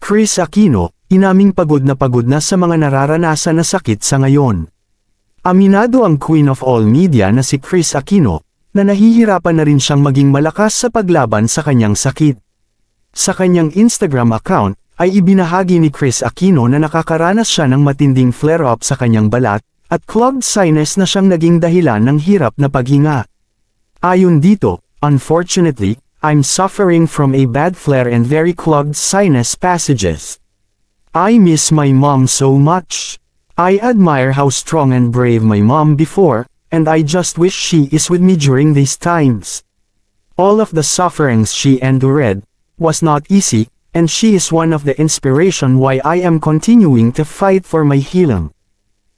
Kris Aquino, inaming pagod na sa mga nararanasan na sakit sa ngayon. Aminado ang Queen of All Media na si Kris Aquino, na nahihirapan na rin siyang maging malakas sa paglaban sa kanyang sakit. Sa kanyang Instagram account, ay ibinahagi ni Kris Aquino na nakakaranas siya ng matinding flare-up sa kanyang balat, at clogged sinus na siyang naging dahilan ng hirap na paghinga. Ayon dito, "Unfortunately, I'm suffering from a bad flare and very clogged sinus passages. I miss my mom so much. I admire how strong and brave my mom before, and I just wish she is with me during these times. All of the sufferings she endured was not easy, and she is one of the inspiration why I am continuing to fight for my healing.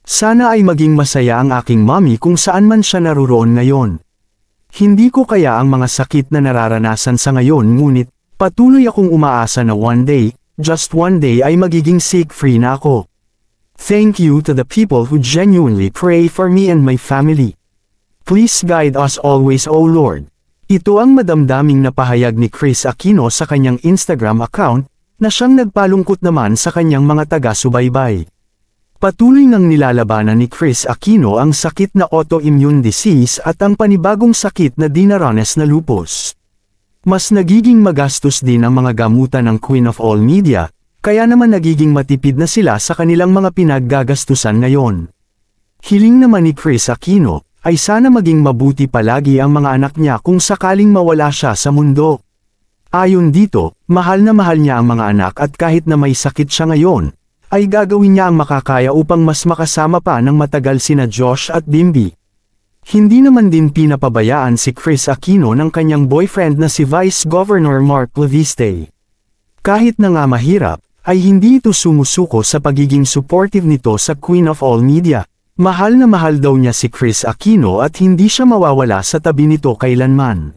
Sana ay maging masaya ang aking mommy kung saan man siya naruroon ngayon. Hindi ko kaya ang mga sakit na nararanasan sa ngayon, ngunit patuloy akong umaasa na one day, just one day ay magiging sick-free na ako. Thank you to the people who genuinely pray for me and my family. Please guide us always, O Lord." Ito ang madamdaming na pahayag ni Kris Aquino sa kanyang Instagram account, na siyang nagpalungkot naman sa kanyang mga taga-subaybay. Patuloy ngang nilalabanan ni Kris Aquino ang sakit na autoimmune disease at ang panibagong sakit na dinaranas na lupus. Mas nagiging magastos din ang mga gamutan ng Queen of All Media, kaya naman nagiging matipid na sila sa kanilang mga pinaggagastusan ngayon. Hiling naman ni Kris Aquino, ay sana maging mabuti palagi ang mga anak niya kung sakaling mawala siya sa mundo. Ayon dito, mahal na mahal niya ang mga anak at kahit na may sakit siya ngayon, ay gagawin niya ang makakaya upang mas makasama pa ng matagal sina Josh at Bimby. Hindi naman din pinapabayaan si Kris Aquino ng kanyang boyfriend na si Vice Governor Mark Leviste. Kahit na nga mahirap, ay hindi ito sumusuko sa pagiging supportive nito sa Queen of All Media. Mahal na mahal daw niya si Kris Aquino at hindi siya mawawala sa tabi nito kailanman.